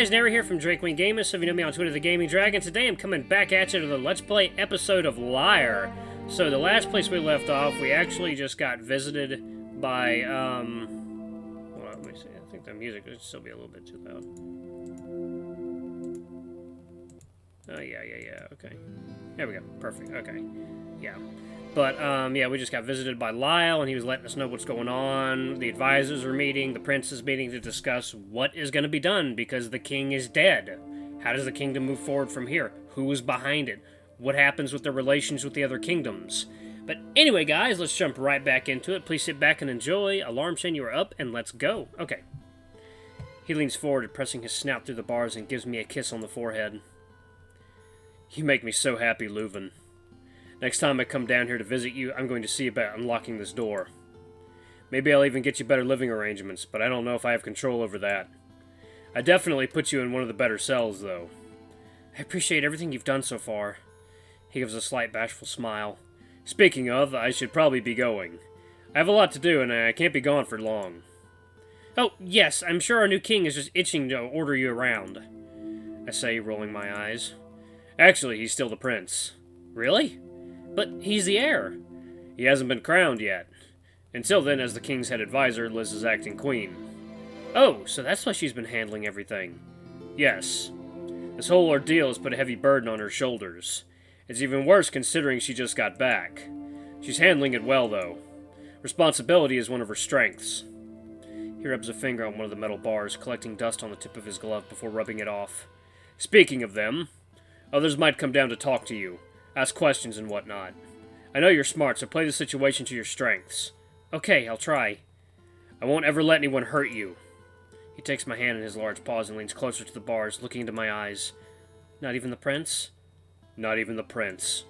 guys, Nary here from Drake Wing Gamers. So if you know me on Twitter, the Gaming Dragon. Today I'm coming back at you to the Let's Play episode of Lyre. So the last place we left off, we actually just got visited by, hold on, let me see. I think the music would still be a little bit too loud. Oh, yeah, okay. There we go, perfect, okay. Yeah. But, yeah, we just got visited by Lyle, and he was letting us know what's going on. The advisors are meeting, the prince is meeting to discuss what is going to be done, because the king is dead. How does the kingdom move forward from here? Who is behind it? What happens with their relations with the other kingdoms? But anyway, guys, let's jump right back into it. Please sit back and enjoy. Alarm chain, you are up, and let's go. Okay. He leans forward, pressing his snout through the bars, and gives me a kiss on the forehead. You make me so happy, Luvun. Next time I come down here to visit you, I'm going to see about unlocking this door. Maybe I'll even get you better living arrangements, but I don't know if I have control over that. I definitely put you in one of the better cells, though. I appreciate everything you've done so far. He gives a slight bashful smile. Speaking of, I should probably be going. I have a lot to do, and I can't be gone for long. Oh, yes, I'm sure our new king is just itching to order you around, I say, rolling my eyes. Actually, he's still the prince. Really? But he's the heir. He hasn't been crowned yet. Until then, as the king's head advisor, Liz is acting queen. Oh, so that's why she's been handling everything. Yes. This whole ordeal has put a heavy burden on her shoulders. It's even worse considering she just got back. She's handling it well, though. Responsibility is one of her strengths. He rubs a finger on one of the metal bars, collecting dust on the tip of his glove before rubbing it off. Speaking of them, others might come down to talk to you. Ask questions and whatnot. I know you're smart, so play the situation to your strengths. Okay, I'll try. I won't ever let anyone hurt you. He takes my hand in his large paws and leans closer to the bars, looking into my eyes. Not even the prince? Not even the prince.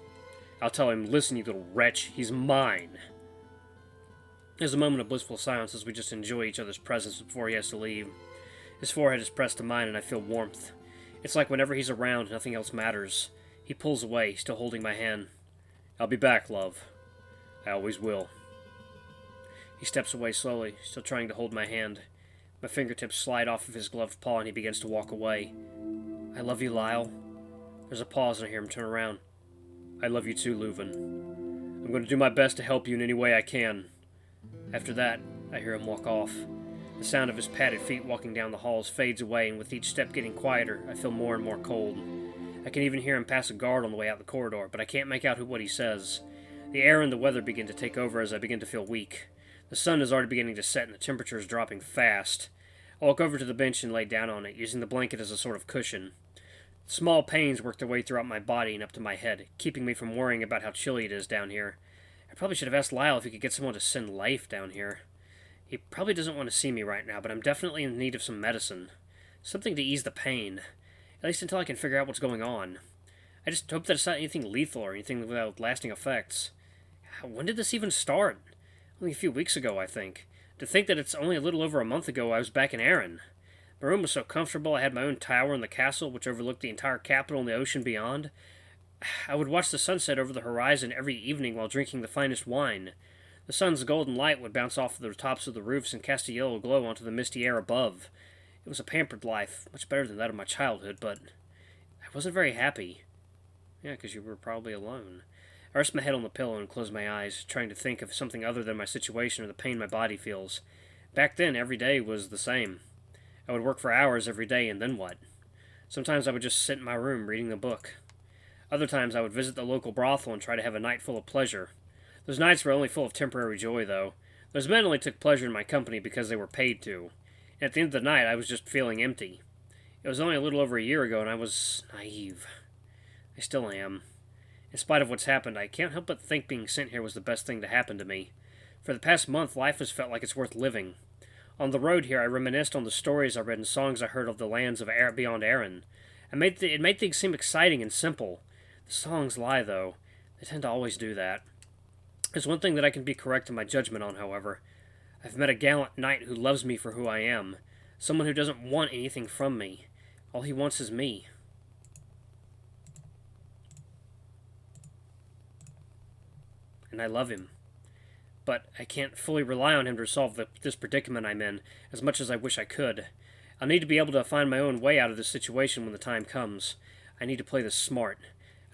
I'll tell him, listen, you little wretch, he's mine. There's a moment of blissful silence as we just enjoy each other's presence before he has to leave. His forehead is pressed to mine and I feel warmth. It's like whenever he's around, nothing else matters. He pulls away, still holding my hand. I'll be back, love. I always will. He steps away slowly, still trying to hold my hand. My fingertips slide off of his gloved paw and he begins to walk away. I love you, Lyle. There's a pause and I hear him turn around. I love you too, Luvun. I'm going to do my best to help you in any way I can. After that, I hear him walk off. The sound of his padded feet walking down the halls fades away, and with each step getting quieter, I feel more and more cold. I can even hear him pass a guard on the way out the corridor, but I can't make out what he says. The air and the weather begin to take over as I begin to feel weak. The sun is already beginning to set and the temperature is dropping fast. I walk over to the bench and lay down on it, using the blanket as a sort of cushion. Small pains work their way throughout my body and up to my head, keeping me from worrying about how chilly it is down here. I probably should have asked Lyle if he could get someone to send life down here. He probably doesn't want to see me right now, but I'm definitely in need of some medicine. Something to ease the pain. At least until I can figure out what's going on. I just hope that it's not anything lethal or anything without lasting effects. When did this even start? Only a few weeks ago, I think. To think that it's only a little over a month ago I was back in Erin. My room was so comfortable, I had my own tower in the castle, which overlooked the entire capital and the ocean beyond. I would watch the sunset over the horizon every evening while drinking the finest wine. The sun's golden light would bounce off the tops of the roofs and cast a yellow glow onto the misty air above. It was a pampered life, much better than that of my childhood, but I wasn't very happy. Yeah, because you were probably alone. I rest my head on the pillow and close my eyes, trying to think of something other than my situation or the pain my body feels. Back then, every day was the same. I would work for hours every day, and then what? Sometimes I would just sit in my room reading a book. Other times I would visit the local brothel and try to have a night full of pleasure. Those nights were only full of temporary joy, though. Those men only took pleasure in my company because they were paid to. And at the end of the night, I was just feeling empty. It was only a little over a year ago, and I was naive. I still am. In spite of what's happened, I can't help but think being sent here was the best thing to happen to me. For the past month, life has felt like it's worth living. On the road here, I reminisced on the stories I read and songs I heard of the lands of beyond Erin. It made things seem exciting and simple. The songs lie, though. They tend to always do that. There's one thing that I can be correct in my judgment on, however. I've met a gallant knight who loves me for who I am. Someone who doesn't want anything from me. All he wants is me. And I love him. But I can't fully rely on him to resolve this predicament I'm in, as much as I wish I could. I'll need to be able to find my own way out of this situation when the time comes. I need to play this smart.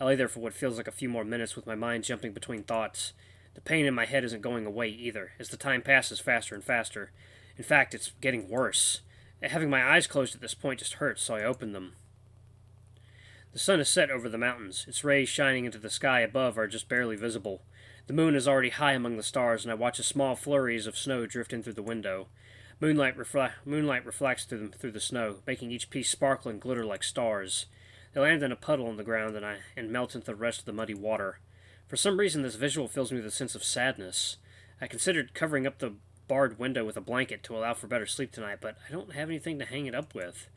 I lay there for what feels like a few more minutes with my mind jumping between thoughts. The pain in my head isn't going away either, as the time passes faster and faster. In fact, it's getting worse. Having my eyes closed at this point just hurts, so I open them. The sun has set over the mountains. Its rays shining into the sky above are just barely visible. The moon is already high among the stars, and I watch a small flurries of snow drift in through the window. Moonlight reflects through the snow, making each piece sparkle and glitter like stars. They land in a puddle on the ground and melt into the rest of the muddy water. For some reason, this visual fills me with a sense of sadness. I considered covering up the barred window with a blanket to allow for better sleep tonight, but I don't have anything to hang it up with.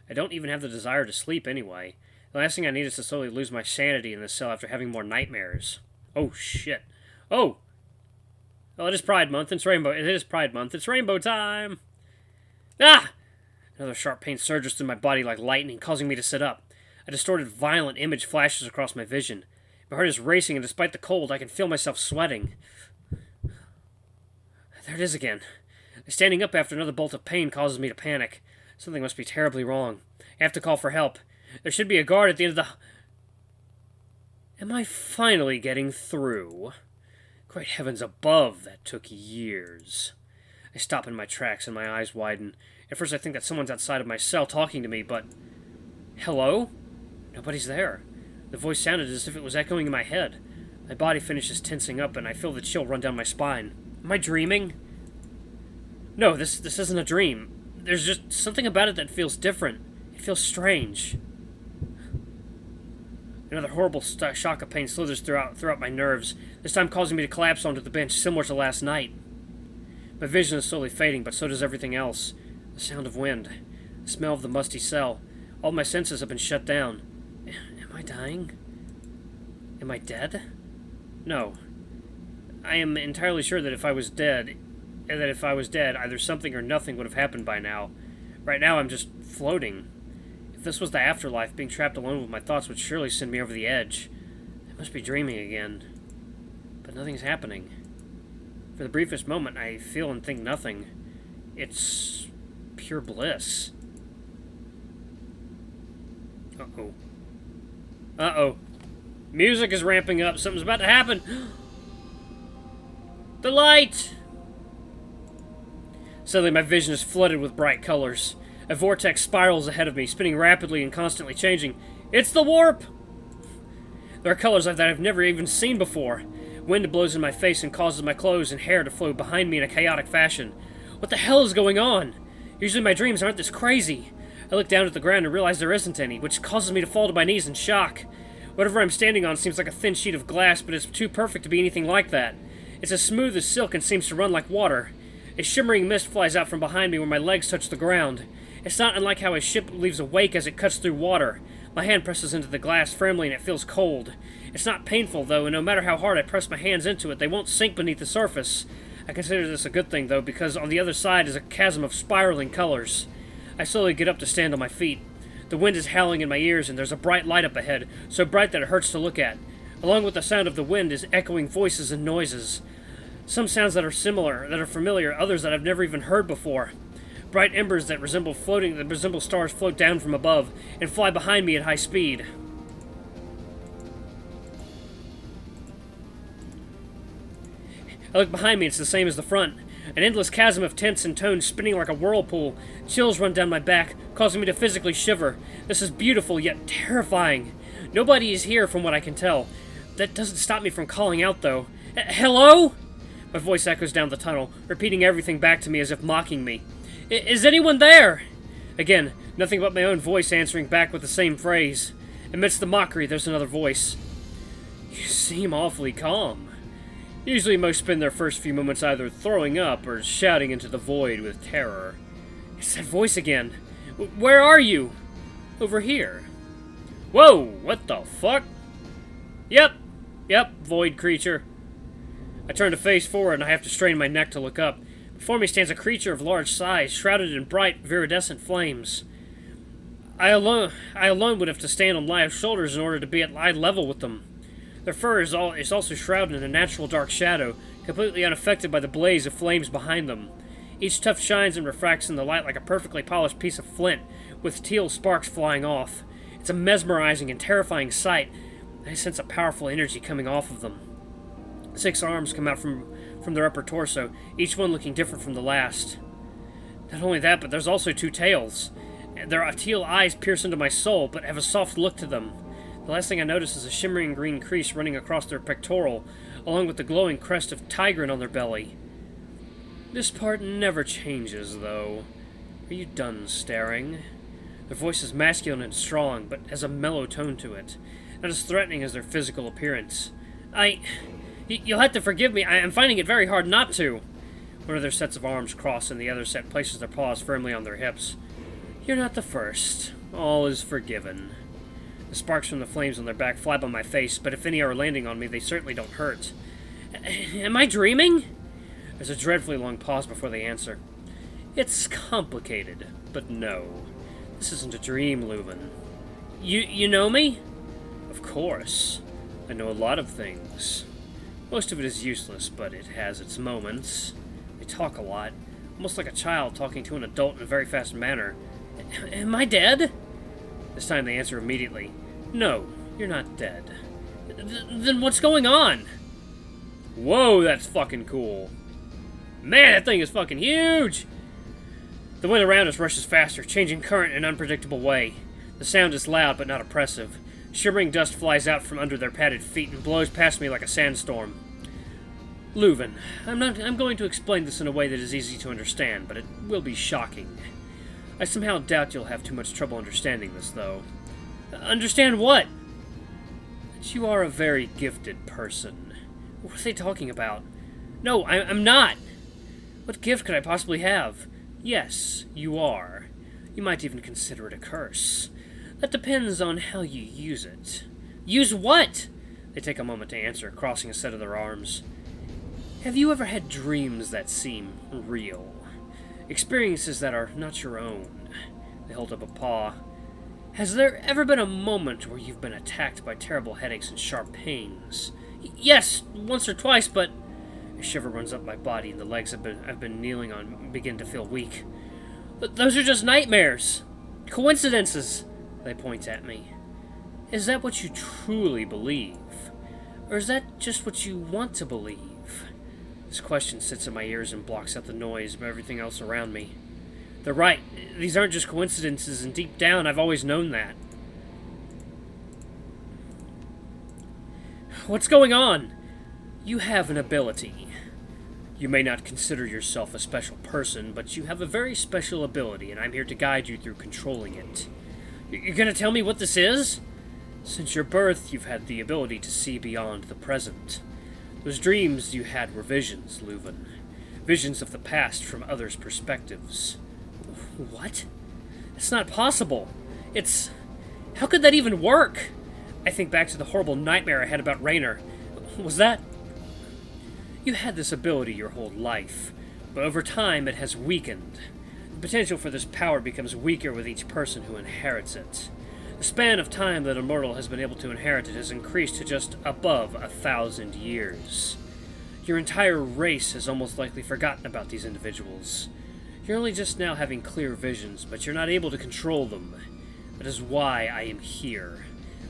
I don't even have the desire to sleep anyway. The last thing I need is to slowly lose my sanity in this cell after having more nightmares. Oh, shit. Oh! Well, it is Pride Month. It's Rainbow. It is Pride Month. It's rainbow time! Ah! Another sharp pain surges through my body like lightning, causing me to sit up. A distorted, violent image flashes across my vision. My heart is racing, and despite the cold, I can feel myself sweating. There it is again. Standing up after another bolt of pain causes me to panic. Something must be terribly wrong. I have to call for help. There should be a guard at the end of the... Am I finally getting through? Great heavens above, that took years. I stop in my tracks and my eyes widen. At first I think that someone's outside of my cell talking to me, but... Hello? Nobody's there. The voice sounded as if it was echoing in my head. My body finishes tensing up and I feel the chill run down my spine. Am I dreaming? No, this isn't a dream. There's just something about it that feels different. It feels strange. Another horrible shock of pain slithers throughout my nerves, this time causing me to collapse onto the bench, similar to last night. My vision is slowly fading, but so does everything else. The sound of wind, the smell of the musty cell. All my senses have been shut down. Am I dying? Am I dead? No. I am entirely sure that if I was dead, either something or nothing would have happened by now. Right now, I'm just floating. If this was the afterlife, being trapped alone with my thoughts would surely send me over the edge. I must be dreaming again. But nothing's happening. For the briefest moment, I feel and think nothing. It's pure bliss. Uh-oh. Uh-oh. Music is ramping up. Something's about to happen. The light! Suddenly, my vision is flooded with bright colors. A vortex spirals ahead of me, spinning rapidly and constantly changing. It's the warp! There are colors that I've never even seen before. Wind blows in my face and causes my clothes and hair to flow behind me in a chaotic fashion. What the hell is going on? Usually my dreams aren't this crazy. I look down at the ground and realize there isn't any, which causes me to fall to my knees in shock. Whatever I'm standing on seems like a thin sheet of glass, but it's too perfect to be anything like that. It's as smooth as silk and seems to run like water. A shimmering mist flies out from behind me where my legs touch the ground. It's not unlike how a ship leaves a wake as it cuts through water. My hand presses into the glass firmly and it feels cold. It's not painful, though, and no matter how hard I press my hands into it, they won't sink beneath the surface. I consider this a good thing, though, because on the other side is a chasm of spiraling colors. I slowly get up to stand on my feet. The wind is howling in my ears, and there's a bright light up ahead, so bright that it hurts to look at. Along with the sound of the wind is echoing voices and noises. Some sounds that are familiar, others that I've never even heard before. Bright embers that resemble stars float down from above and fly behind me at high speed. I look behind me, it's the same as the front. An endless chasm of tints and tones spinning like a whirlpool. Chills run down my back, causing me to physically shiver. This is beautiful, yet terrifying. Nobody is here, from what I can tell. That doesn't stop me from calling out, though. Hello? My voice echoes down the tunnel, repeating everything back to me as if mocking me. Is anyone there? Again, nothing but my own voice answering back with the same phrase. Amidst the mockery, there's another voice. You seem awfully calm. Usually most spend their first few moments either throwing up or shouting into the void with terror. It's that voice again. Where are you? Over here. Whoa, what the fuck? Yep, void creature. I turn to face forward and I have to strain my neck to look up. Before me stands a creature of large size, shrouded in bright, viridescent flames. I alone would have to stand on Lyle's shoulders in order to be at eye level with them. Their fur is also shrouded in a natural dark shadow, completely unaffected by the blaze of flames behind them. Each tuft shines and refracts in the light like a perfectly polished piece of flint, with teal sparks flying off. It's a mesmerizing and terrifying sight. I sense a powerful energy coming off of them. 6 arms come out from their upper torso, each one looking different from the last. Not only that, but there's also 2 tails. Their teal eyes pierce into my soul, but have a soft look to them. The last thing I notice is a shimmering green crease running across their pectoral, along with the glowing crest of Tigran on their belly. This part never changes, though. Are you done staring? Their voice is masculine and strong, but has a mellow tone to it, not as threatening as their physical appearance. You'll have to forgive me. I am finding it very hard not to. One of their sets of arms cross, and the other set places their paws firmly on their hips. You're not the first. All is forgiven. The sparks from the flames on their back fly by my face, but if any are landing on me, they certainly don't hurt. Am I dreaming? There's a dreadfully long pause before they answer. It's complicated, but no. This isn't a dream, Luvun. You know me? Of course. I know a lot of things. Most of it is useless, but it has its moments. I talk a lot, almost like a child talking to an adult in a very fast manner. Am I dead? This time they answer immediately. No, you're not dead. Then what's going on? Whoa, that's fucking cool. Man, that thing is fucking huge! The wind around us rushes faster, changing current in an unpredictable way. The sound is loud but not oppressive. Shimmering dust flies out from under their padded feet and blows past me like a sandstorm. Luvun, I'm going to explain this in a way that is easy to understand, but it will be shocking. I somehow doubt you'll have too much trouble understanding this, though. Understand what? That you are a very gifted person. What are they talking about? No, I'm not! What gift could I possibly have? Yes, you are. You might even consider it a curse. That depends on how you use it. Use what? They take a moment to answer, crossing a set of their arms. Have you ever had dreams that seem real? Experiences that are not your own? They hold up a paw. Has there ever been a moment where you've been attacked by terrible headaches and sharp pains? Yes, once or twice, but... A shiver runs up my body, and the legs I've been kneeling on begin to feel weak. But those are just nightmares. Coincidences, they point at me. Is that what you truly believe? Or is that just what you want to believe? This question sits in my ears and blocks out the noise of everything else around me. They're right. These aren't just coincidences, and deep down, I've always known that. What's going on? You have an ability. You may not consider yourself a special person, but you have a very special ability, and I'm here to guide you through controlling it. You're gonna tell me what this is? Since your birth, you've had the ability to see beyond the present. Those dreams you had were visions, Luvun. Visions of the past from others' perspectives. What? It's not possible. It's... How could that even work? I think back to the horrible nightmare I had about Raynor. Was that... You had this ability your whole life, but over time it has weakened. The potential for this power becomes weaker with each person who inherits it. The span of time that a mortal has been able to inherit it has increased to just above 1,000 years. Your entire race has almost likely forgotten about these individuals. You're only just now having clear visions, but you're not able to control them. That is why I am here.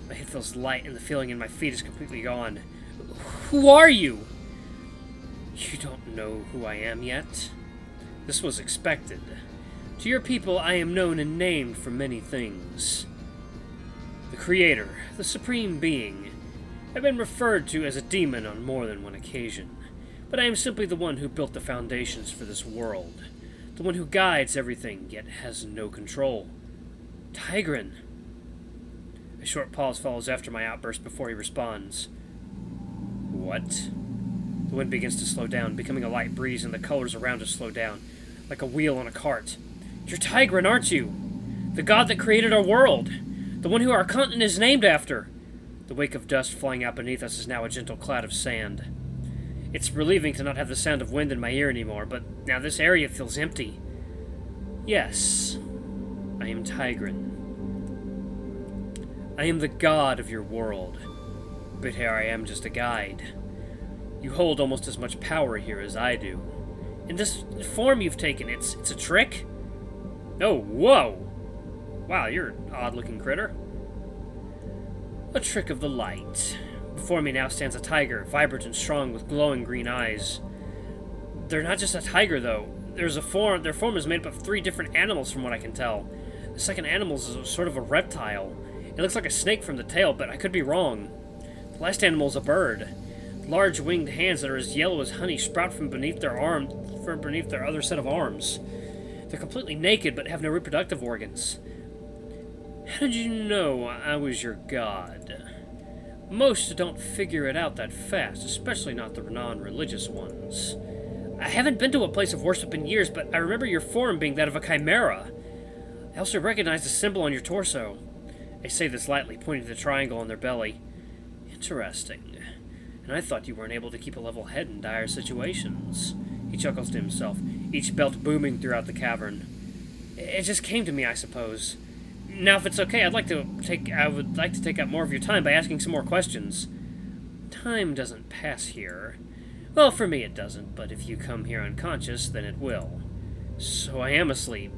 My head feels light and the feeling in my feet is completely gone. Who are you? You don't know who I am yet. This was expected. To your people, I am known and named for many things. The Creator, the Supreme Being. I've been referred to as a demon on more than one occasion, but I am simply the one who built the foundations for this world. The one who guides everything, yet has no control. Tigran. A short pause follows after my outburst before he responds. What? The wind begins to slow down, becoming a light breeze, and the colors around us slow down, like a wheel on a cart. You're Tigran, aren't you? The god that created our world. The one who our continent is named after. The wake of dust flying out beneath us is now a gentle cloud of sand. It's relieving to not have the sound of wind in my ear anymore, but now this area feels empty. Yes, I am Tigran. I am the god of your world, but here I am just a guide. You hold almost as much power here as I do. In this form you've taken, it's a trick? Oh, whoa! Wow, you're an odd-looking critter. A trick of the light. Before me now stands a tiger, vibrant and strong with glowing green eyes. They're not just a tiger, though. Their form is made up of 3 different animals from what I can tell. The second animal is sort of a reptile. It looks like a snake from the tail, but I could be wrong. The last animal is a bird. Large winged hands that are as yellow as honey sprout from beneath their other set of arms. They're completely naked, but have no reproductive organs. How did you know I was your god? Most don't figure it out that fast, especially not the non-religious ones. I haven't been to a place of worship in years, but I remember your form being that of a chimera. I also recognize the symbol on your torso. I say this lightly, pointing to the triangle on their belly. Interesting. And I thought you weren't able to keep a level head in dire situations. He chuckles to himself, each belt booming throughout the cavern. It just came to me, I suppose. Now, if it's okay, I would like to take up more of your time by asking some more questions. Time doesn't pass here. Well, for me it doesn't, but if you come here unconscious, then it will. So I am asleep.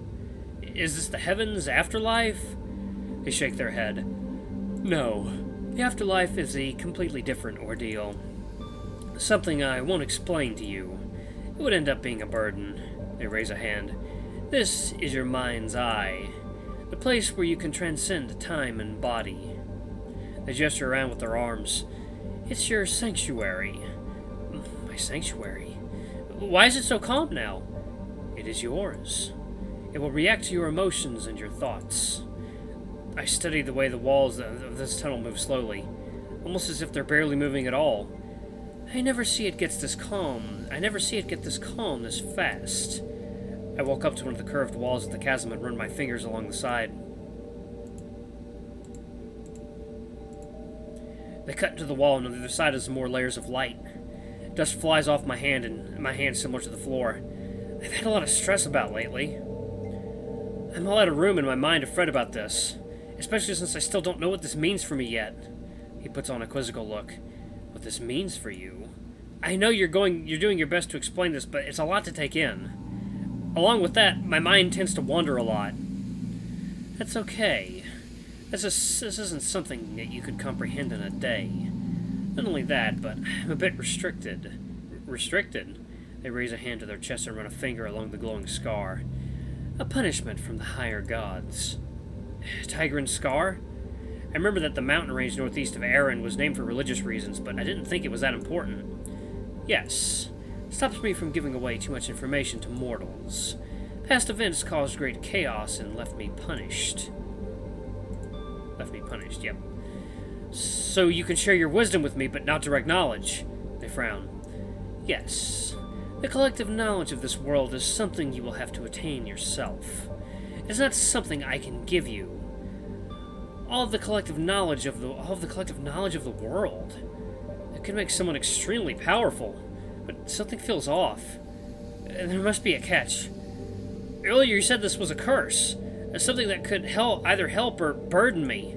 Is this the heavens, afterlife? They shake their head. No. The afterlife is a completely different ordeal. Something I won't explain to you. It would end up being a burden. They raise a hand. This is your mind's eye. The place where you can transcend time and body. They gesture around with their arms. It's your sanctuary. My sanctuary? Why is it so calm now? It is yours. It will react to your emotions and your thoughts. I study the way the walls of this tunnel move slowly, almost as if they're barely moving at all. I never see it get this calm this fast. I walk up to one of the curved walls of the chasm and run my fingers along the side. They cut into the wall, and on the other side is more layers of light. Dust flies off my hand, and my hand similar to the floor. I've had a lot of stress about lately. I'm all out of room in my mind to fret about this, especially since I still don't know what this means for me yet. He puts on a quizzical look. What this means for you? I know you're doing your best to explain this, but it's a lot to take in. Along with that, my mind tends to wander a lot. That's okay. This isn't something that you could comprehend in a day. Not only that, but I'm a bit restricted. Restricted? They raise a hand to their chest and run a finger along the glowing scar. A punishment from the higher gods. Tigran's scar? I remember that the mountain range northeast of Aaron was named for religious reasons, but I didn't think it was that important. Yes. Stops me from giving away too much information to mortals. Past events caused great chaos and left me punished. Yep. So you can share your wisdom with me, but not direct knowledge. They frown. Yes. The collective knowledge of this world is something you will have to attain yourself. It's not something I can give you. All of the collective knowledge of the world. It can make someone extremely powerful. But something feels off. There must be a catch. Earlier you said this was a curse. Something that could either help or burden me.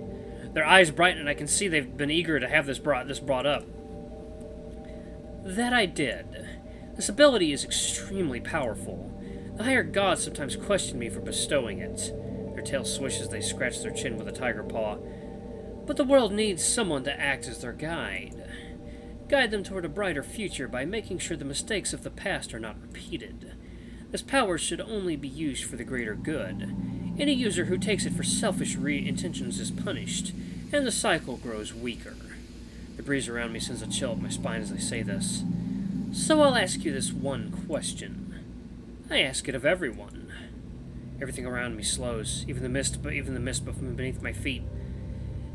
Their eyes brighten and I can see they've been eager to have this brought up. That I did. This ability is extremely powerful. The higher gods sometimes question me for bestowing it. Their tail swishes as they scratch their chin with a tiger paw. But the world needs someone to act as their guide. Guide them toward a brighter future by making sure the mistakes of the past are not repeated. This power should only be used for the greater good. Any user who takes it for selfish intentions is punished, and the cycle grows weaker. The breeze around me sends a chill up my spine as I say this. So I'll ask you this one question. I ask it of everyone. Everything around me slows, even the mist beneath my feet.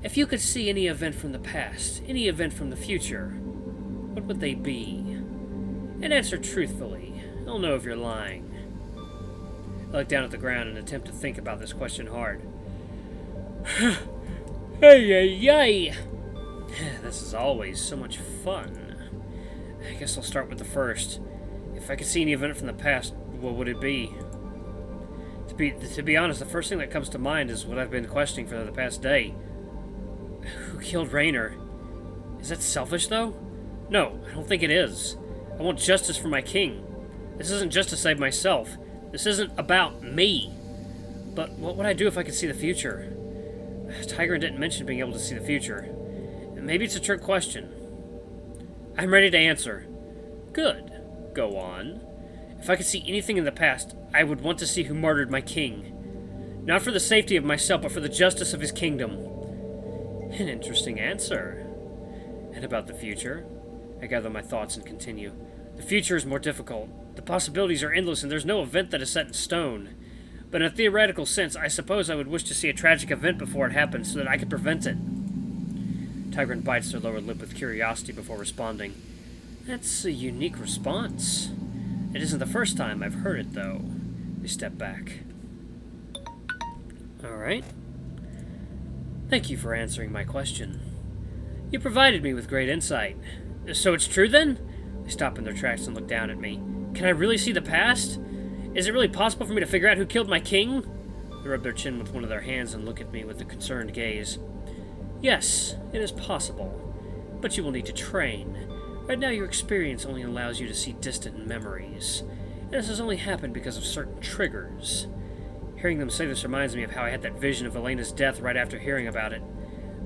If you could see any event from the past, any event from the future, what would they be? And answer truthfully. I'll know if you're lying. I look down at the ground and attempt to think about this question hard. Hey. This is always so much fun. I guess I'll start with the first. If I could see any event from the past, what would it be? To be honest, the first thing that comes to mind is what I've been questioning for the past day. Who killed Raynor? Is that selfish, though? No, I don't think it is. I want justice for my king. This isn't just to save myself. This isn't about me. But what would I do if I could see the future? Tigran didn't mention being able to see the future. Maybe it's a trick question. I'm ready to answer. Good. Go on. If I could see anything in the past, I would want to see who martyred my king. Not for the safety of myself, but for the justice of his kingdom. An interesting answer. And about the future? I gather my thoughts and continue. The future is more difficult. The possibilities are endless, and there's no event that is set in stone. But in a theoretical sense, I suppose I would wish to see a tragic event before it happens, so that I could prevent it. Tigran bites their lower lip with curiosity before responding. That's a unique response. It isn't the first time I've heard it, though. We step back. Alright. Thank you for answering my question. You provided me with great insight. So it's true, then? They stop in their tracks and look down at me. Can I really see the past? Is it really possible for me to figure out who killed my king? They rub their chin with one of their hands and look at me with a concerned gaze. Yes, it is possible. But you will need to train. Right now your experience only allows you to see distant memories. And this has only happened because of certain triggers. Hearing them say this reminds me of how I had that vision of Elena's death right after hearing about it.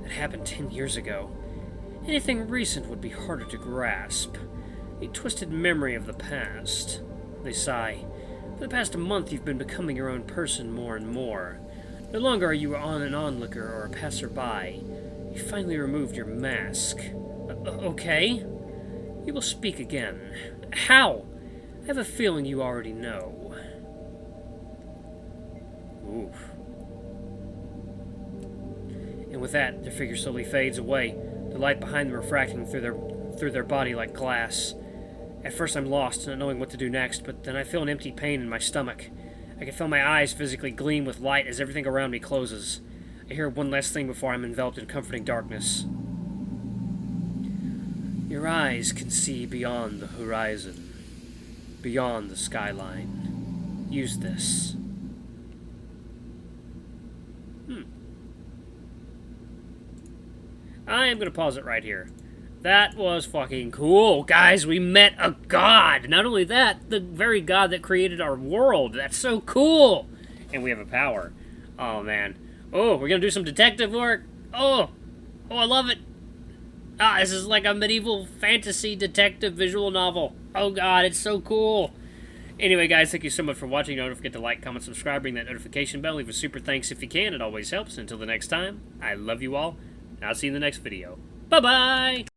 That happened 10 years ago. Anything recent would be harder to grasp. A twisted memory of the past. They sigh. For the past month you've been becoming your own person more and more. No longer are you an onlooker or a passerby. You finally removed your mask. Okay? You will speak again. How? I have a feeling you already know. Oof. And with that, their figure slowly fades away, the light behind them refracting through their body like glass. At first I'm lost, not knowing what to do next, but then I feel an empty pain in my stomach. I can feel my eyes physically gleam with light as everything around me closes. I hear one last thing before I'm enveloped in comforting darkness. Your eyes can see beyond the horizon, beyond the skyline. Use this. I am going to pause it right here. That was fucking cool. Guys, we met a god. Not only that, the very god that created our world. That's so cool. And we have a power. Oh, man. Oh, we're going to do some detective work. Oh, I love it. Ah, this is like a medieval fantasy detective visual novel. Oh, God, it's so cool. Anyway, guys, thank you so much for watching. Don't forget to like, comment, subscribe, ring that notification bell. Leave a super thanks if you can. It always helps. Until the next time, I love you all. I'll see you in the next video. Bye-bye!